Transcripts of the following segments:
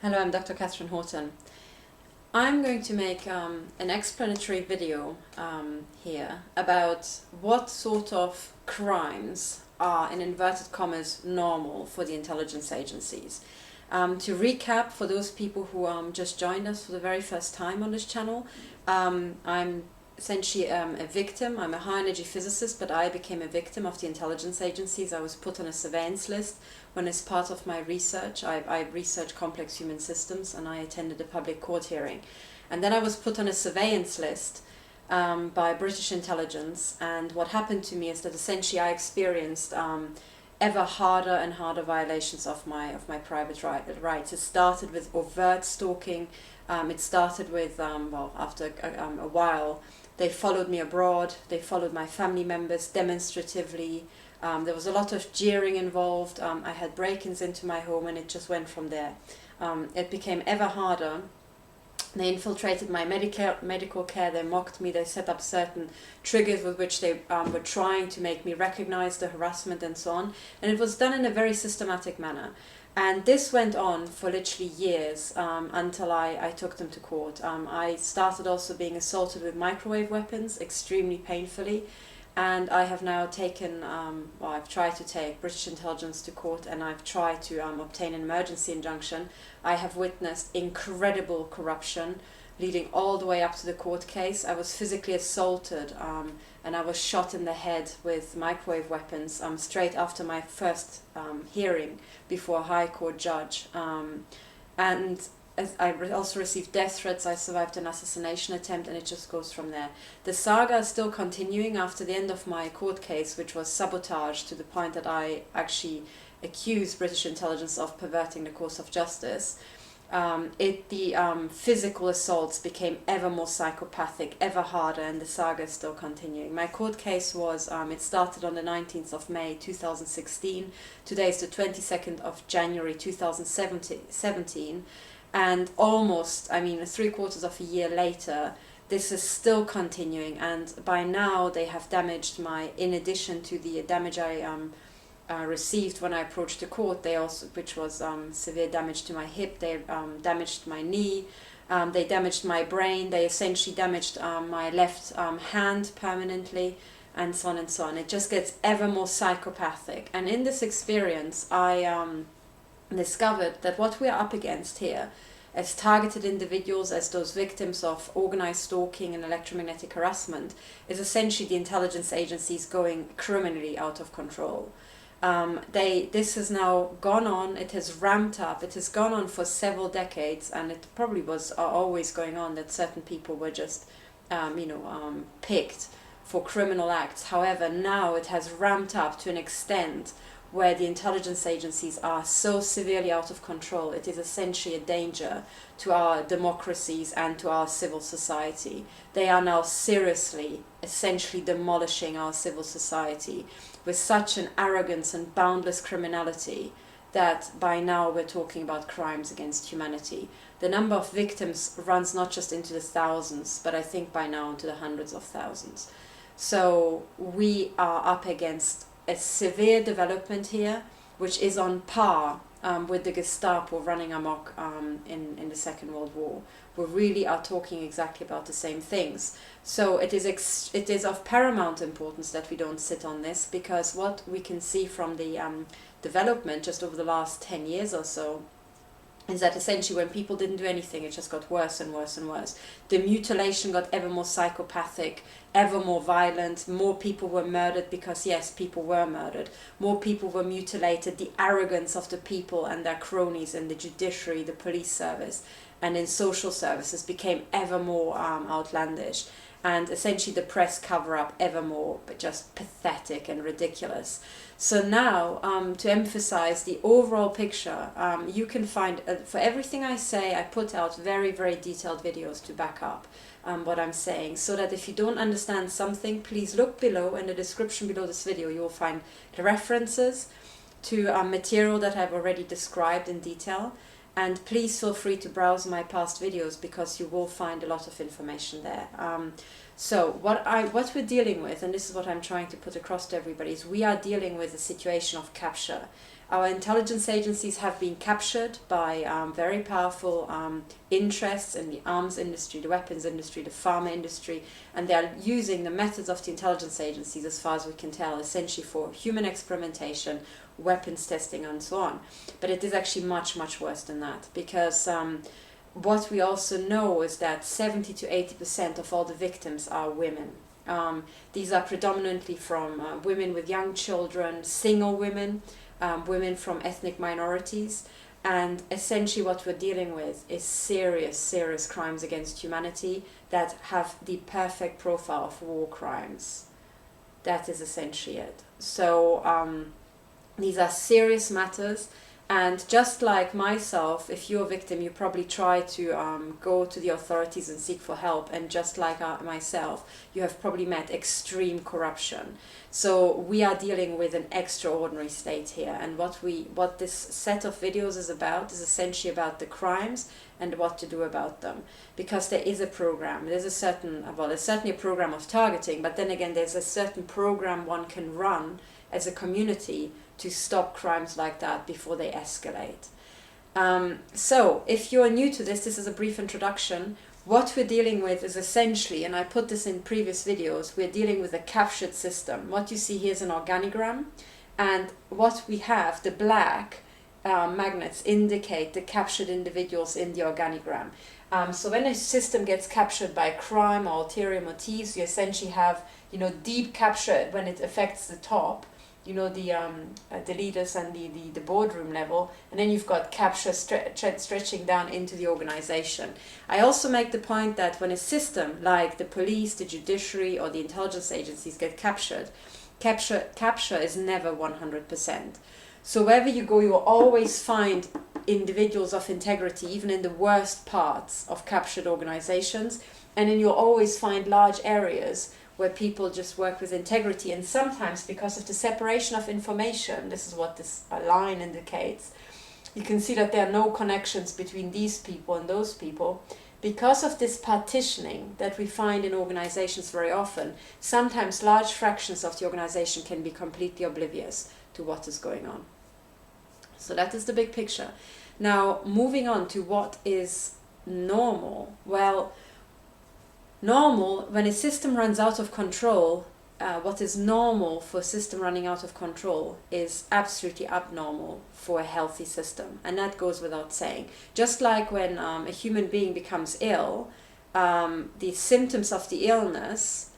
Hello, I'm Dr. Katherine Horton. I'm going to make an explanatory video here about what sort of crimes are, in inverted commas, normal for the intelligence agencies. To recap, for those people who just joined us for the very first time on this channel, I'm essentially a victim. I'm a high-energy physicist, but I became a victim of the intelligence agencies. I was put on a surveillance list when, as part of my research, I researched complex human systems, and I attended a public court hearing. And then I was put on a surveillance list by British intelligence, and what happened to me is that essentially I experienced ever harder and harder violations of my private rights. It started with overt stalking. It started with, well, after a while, they followed me abroad, they followed my family members demonstratively. There was a lot of jeering involved. I had break-ins into my home, and it just went from there. It became ever harder. They infiltrated my medical care, they mocked me, they set up certain triggers with which they were trying to make me recognize the harassment and so on. And it was done in a very systematic manner. And this went on for literally years until I took them to court. I started also being assaulted with microwave weapons, extremely painfully. And I have now taken, well, I've tried to take British intelligence to court, and I've tried to obtain an emergency injunction. I have witnessed incredible corruption leading all the way up to the court case. I was physically assaulted and I was shot in the head with microwave weapons straight after my first hearing before a High Court judge. And I also received death threats. I survived an assassination attempt, and it just goes from there. The saga is still continuing after the end of my court case, which was sabotage, to the point that I actually accused British intelligence of perverting the course of justice. The physical assaults became ever more psychopathic, ever harder, and the saga is still continuing. My court case was, it started on the 19th of May 2016. Today is the 22nd of January 2017. And almost, I mean, 3/4 of a year later, this is still continuing. And by now they have damaged my, in addition to the damage I received when I approached the court, they also, which was severe damage to my hip, they damaged my knee, they damaged my brain, they essentially damaged my left hand permanently, and so on and so on. It just gets ever more psychopathic. And in this experience, I discovered that what we are up against here as targeted individuals, as those victims of organized stalking and electromagnetic harassment, is essentially the intelligence agencies going criminally out of control. This has now gone on, it has ramped up, it has gone on for several decades, and it probably was always going on that certain people were just picked for criminal acts. However, now it has ramped up to an extent where the intelligence agencies are so severely out of control, it is essentially a danger to our democracies and to our civil society. They are now seriously, essentially demolishing our civil society with such an arrogance and boundless criminality that by now we're talking about crimes against humanity. The number of victims runs not just into the thousands, but I think by now into the hundreds of thousands. So we are up against a severe development here, which is on par with the Gestapo running amok in the Second World War. We really are talking exactly about the same things. So it is of paramount importance that we don't sit on this, because what we can see from the development just over the last 10 years or so is that essentially when people didn't do anything, it just got worse and worse and worse. The mutilation got ever more psychopathic, ever more violent. More people were murdered because, yes, people were murdered. More people were mutilated. The arrogance of the people and their cronies in the judiciary, the police service, and in social services became ever more outlandish. And essentially the press cover-up ever more, but just pathetic and ridiculous. So now, to emphasize the overall picture, you can find, for everything I say, I put out very, very detailed videos to back up what I'm saying, so that if you don't understand something, please look below. In the description below this video, you will find the references to material that I've already described in detail. And please feel free to browse my past videos, because you will find a lot of information there. So what we're dealing with, and this is what I'm trying to put across to everybody, is we are dealing with a situation of capture. Our intelligence agencies have been captured by very powerful interests in the arms industry, the weapons industry, the pharma industry, and they are using the methods of the intelligence agencies, as far as we can tell, essentially for human experimentation, weapons testing, and so on. But it is actually much, much worse than that, because what we also know is that 70 to 80% of all the victims are women. These are predominantly from women with young children, single women, women from ethnic minorities, and essentially what we're dealing with is serious, serious crimes against humanity that have the perfect profile of war crimes. That is essentially it. So these are serious matters, and just like myself, if you're a victim, you probably try to go to the authorities and seek for help, and just like myself, you have probably met extreme corruption. So we are dealing with an extraordinary state here, and what this set of videos is essentially about the crimes and what to do about them. Because there is a program, there's certainly a program of targeting, but then again there's a certain program one can run as a community to stop crimes like that before they escalate. So if you're new to this is a brief introduction. What we're dealing with is essentially, and I put this in previous videos, we're dealing with a captured system. What you see here is an organigram, and what we have, the black magnets indicate the captured individuals in the organigram. So when a system gets captured by crime or ulterior motives, you essentially have, deep capture when it affects the top, the leaders and the boardroom level, and then you've got capture stretching down into the organization. I also make the point that when a system like the police, the judiciary, or the intelligence agencies get captured, capture is never 100%. So wherever you go, you will always find individuals of integrity, even in the worst parts of captured organizations, and then you'll always find large areas where people just work with integrity, and sometimes because of the separation of information, this is what this line indicates, you can see that there are no connections between these people and those people. Because of this partitioning that we find in organizations very often, sometimes large fractions of the organization can be completely oblivious to what is going on. So that is the big picture. Now, moving on to what is normal. Well, normal, when a system runs out of control, what is normal for a system running out of control is absolutely abnormal for a healthy system. And that goes without saying. Just like when a human being becomes ill, the symptoms of the illness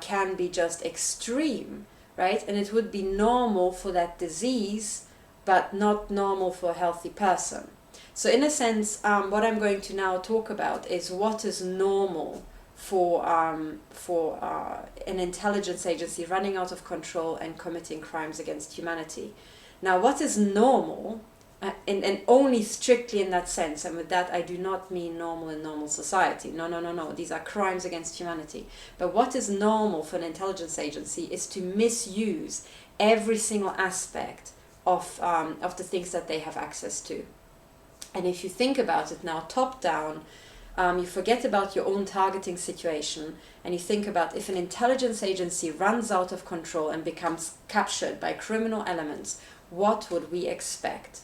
can be just extreme, right? And it would be normal for that disease, but not normal for a healthy person. So in a sense, what I'm going to now talk about is what is normal for an intelligence agency running out of control and committing crimes against humanity. Now, what is normal, and only strictly in that sense, and with that I do not mean normal in normal society. No. These are crimes against humanity. But what is normal for an intelligence agency is to misuse every single aspect of the things that they have access to. And if you think about it now, top down, you forget about your own targeting situation, and you think about if an intelligence agency runs out of control and becomes captured by criminal elements, what would we expect?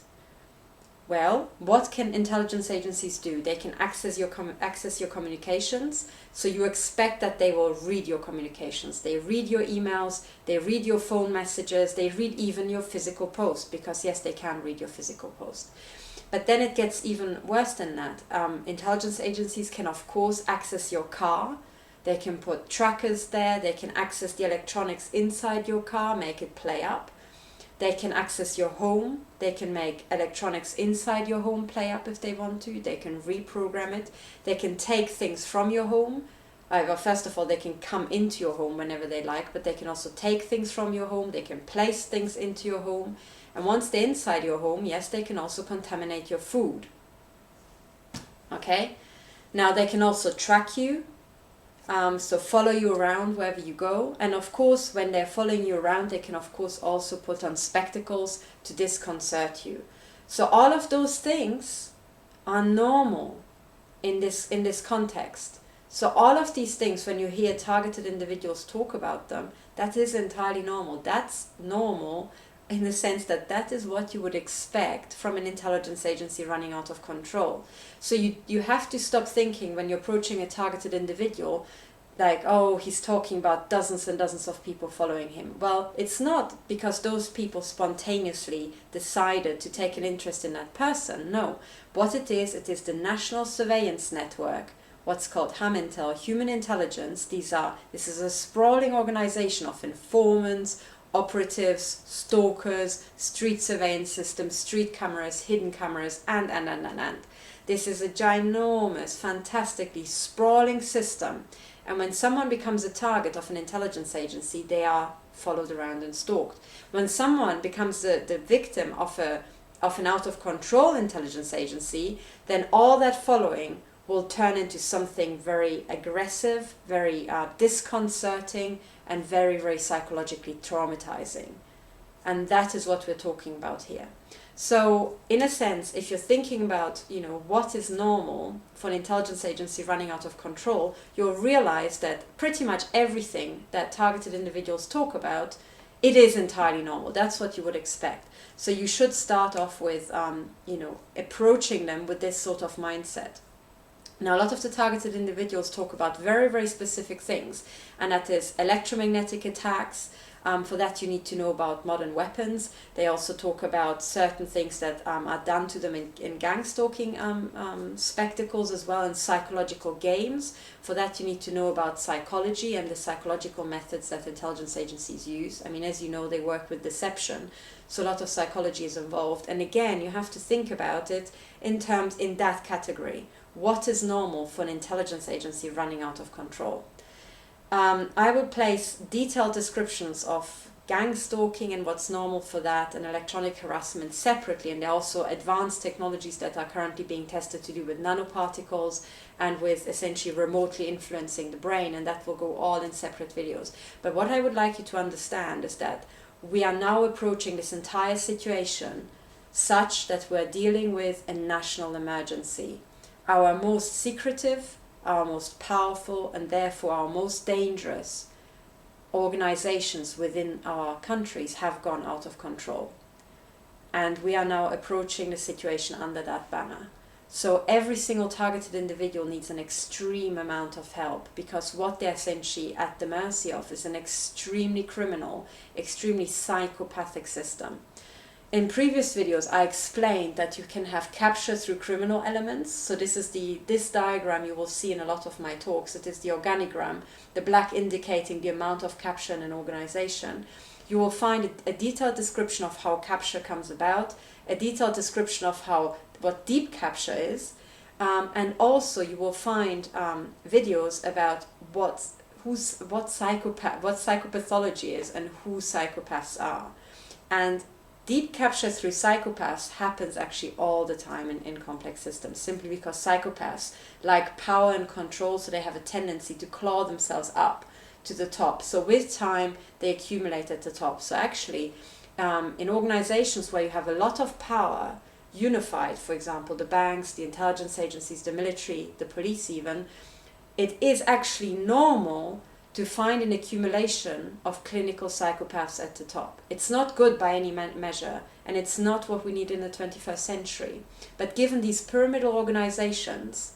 Well, what can intelligence agencies do? They can access your communications, so you expect that they will read your communications. They read your emails, they read your phone messages, they read even your physical post, because yes, they can read your physical post. But then it gets even worse than that. Intelligence agencies can, of course, access your car. They can put trackers there. They can access the electronics inside your car, make it play up. They can access your home. They can make electronics inside your home play up if they want to. They can reprogram it. They can take things from your home. Well, first of all, they can come into your home whenever they like, but they can also take things from your home. They can place things into your home. And once they're inside your home, yes, they can also contaminate your food. Okay? Now, they can also track you, so follow you around wherever you go. And of course, when they're following you around, they can, of course, also put on spectacles to disconcert you. So all of those things are normal in this context. So all of these things, when you hear targeted individuals talk about them, that is entirely normal. That's normal, in the sense that that is what you would expect from an intelligence agency running out of control. So you have to stop thinking when you're approaching a targeted individual like, oh, he's talking about dozens and dozens of people following him. Well, it's not because those people spontaneously decided to take an interest in that person. No. What it is the National Surveillance Network, what's called HAMINTEL, Human Intelligence. This is a sprawling organization of informants, operatives, stalkers, street surveillance systems, street cameras, hidden cameras, and. This is a ginormous, fantastically sprawling system. And when someone becomes a target of an intelligence agency, they are followed around and stalked. When someone becomes the victim of an out-of-control intelligence agency, then all that following will turn into something very aggressive, very disconcerting, and very, very psychologically traumatizing. And that is what we're talking about here. So, in a sense, if you're thinking about, what is normal for an intelligence agency running out of control, you'll realize that pretty much everything that targeted individuals talk about, it is entirely normal. That's what you would expect. So you should start off with, approaching them with this sort of mindset. Now, a lot of the targeted individuals talk about very, very specific things, and that is electromagnetic attacks. For that, you need to know about modern weapons. They also talk about certain things that are done to them in gang stalking spectacles as well, and psychological games. For that, you need to know about psychology and the psychological methods that intelligence agencies use. I mean, as you know, they work with deception, so a lot of psychology is involved. And again, you have to think about it in that category. What is normal for an intelligence agency running out of control? I would place detailed descriptions of gang stalking and what's normal for that, and electronic harassment separately. And there are also advanced technologies that are currently being tested to do with nanoparticles and with essentially remotely influencing the brain, and that will go all in separate videos. But what I would like you to understand is that we are now approaching this entire situation such that we're dealing with a national emergency. Our most secretive, our most powerful, and therefore our most dangerous organizations within our countries have gone out of control. And we are now approaching the situation under that banner. So every single targeted individual needs an extreme amount of help, because what they're essentially at the mercy of is an extremely criminal, extremely psychopathic system. In previous videos, I explained that you can have capture through criminal elements. So this diagram you will see in a lot of my talks. It is the organigram, the black indicating the amount of capture in an organization. You will find a detailed description of how capture comes about, a detailed description of what deep capture is, and also you will find videos about what psychopathology is and who psychopaths are. And deep capture through psychopaths happens actually all the time in complex systems, simply because psychopaths like power and control, so they have a tendency to claw themselves up to the top. So with time, they accumulate at the top. So actually, in organizations where you have a lot of power unified, for example, the banks, the intelligence agencies, the military, the police even, it is actually normal to find an accumulation of clinical psychopaths at the top. It's not good by any measure, and it's not what we need in the 21st century. But given these pyramidal organizations,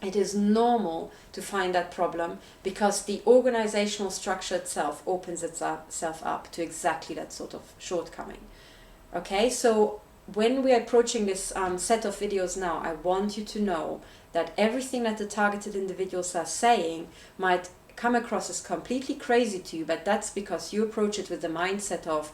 it is normal to find that problem, because the organizational structure itself opens itself up to exactly that sort of shortcoming. Okay, so when we are approaching this set of videos now, I want you to know that everything that the targeted individuals are saying might come across as completely crazy to you, but that's because you approach it with the mindset of,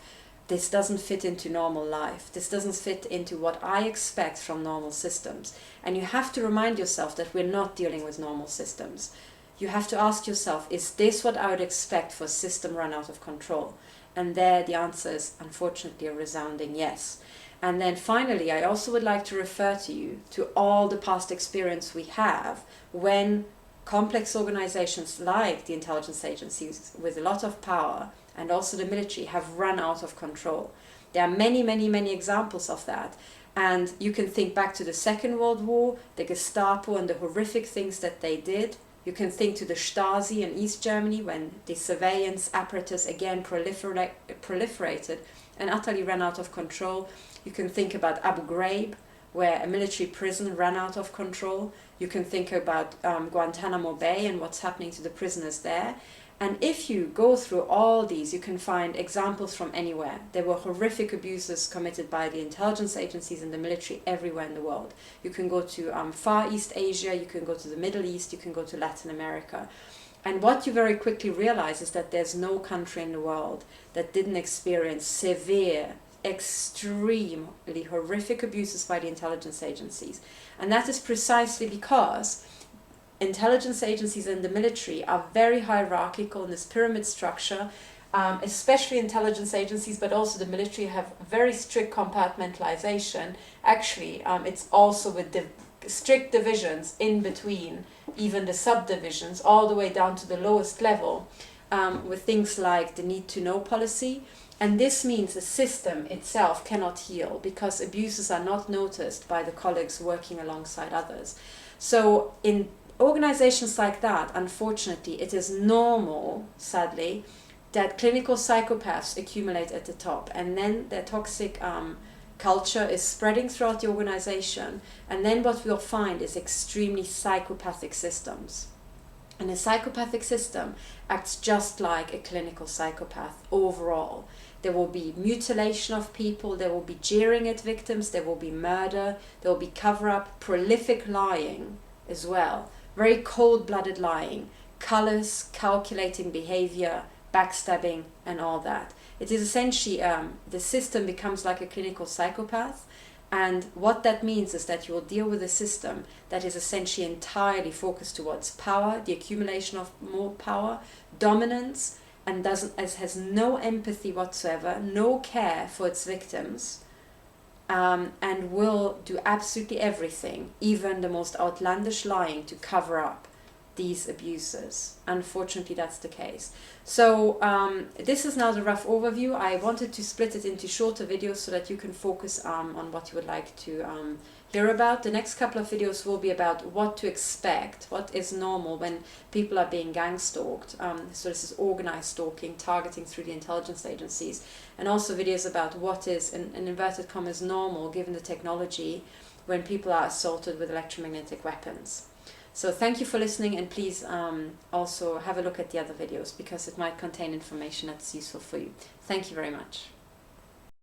this doesn't fit into normal life. This doesn't fit into what I expect from normal systems. And you have to remind yourself that we're not dealing with normal systems. You have to ask yourself, is this what I would expect for a system run out of control? And there the answer is unfortunately a resounding yes. And then finally, I also would like to refer to you to all the past experience we have when complex organizations like the intelligence agencies with a lot of power and also the military have run out of control. There are many, many, many examples of that. And you can think back to the Second World War, the Gestapo and the horrific things that they did. You can think to the Stasi in East Germany when the surveillance apparatus again proliferated and utterly ran out of control. You can think about Abu Ghraib, where a military prison ran out of control. You can think about Guantanamo Bay and what's happening to the prisoners there. And if you go through all these, you can find examples from anywhere. There were horrific abuses committed by the intelligence agencies and the military everywhere in the world. You can go to Far East Asia, you can go to the Middle East, you can go to Latin America. And what you very quickly realize is that there's no country in the world that didn't experience severe, extremely horrific abuses by the intelligence agencies. And that is precisely because intelligence agencies and the military are very hierarchical in this pyramid structure, especially intelligence agencies, but also the military have very strict compartmentalization. Actually, it's also with strict divisions in between, even the subdivisions, all the way down to the lowest level, with things like the need to know policy. And this means the system itself cannot heal because abuses are not noticed by the colleagues working alongside others. So in organizations like that, unfortunately, it is normal, sadly, that clinical psychopaths accumulate at the top, and then their toxic culture is spreading throughout the organization, and then what we'll find is extremely psychopathic systems. And a psychopathic system acts just like a clinical psychopath overall. There will be mutilation of people, there will be jeering at victims, there will be murder, there will be cover-up, prolific lying as well. Very cold-blooded lying, callous, calculating behavior, backstabbing, and all that. It is essentially, the system becomes like a clinical psychopath, and what that means is that you will deal with a system that is essentially entirely focused towards power, the accumulation of more power, dominance, and has no empathy whatsoever, no care for its victims, and will do absolutely everything, even the most outlandish lying, to cover up these abuses. Unfortunately, that's the case. So this is now the rough overview. I wanted to split it into shorter videos so that you can focus on what you would like to hear about. The next couple of videos will be about what to expect, what is normal when people are being gang stalked. So this is organized stalking, targeting through the intelligence agencies, and also videos about what is, in inverted commas, normal given the technology when people are assaulted with electromagnetic weapons. So thank you for listening, and please also have a look at the other videos because it might contain information that's useful for you. Thank you very much.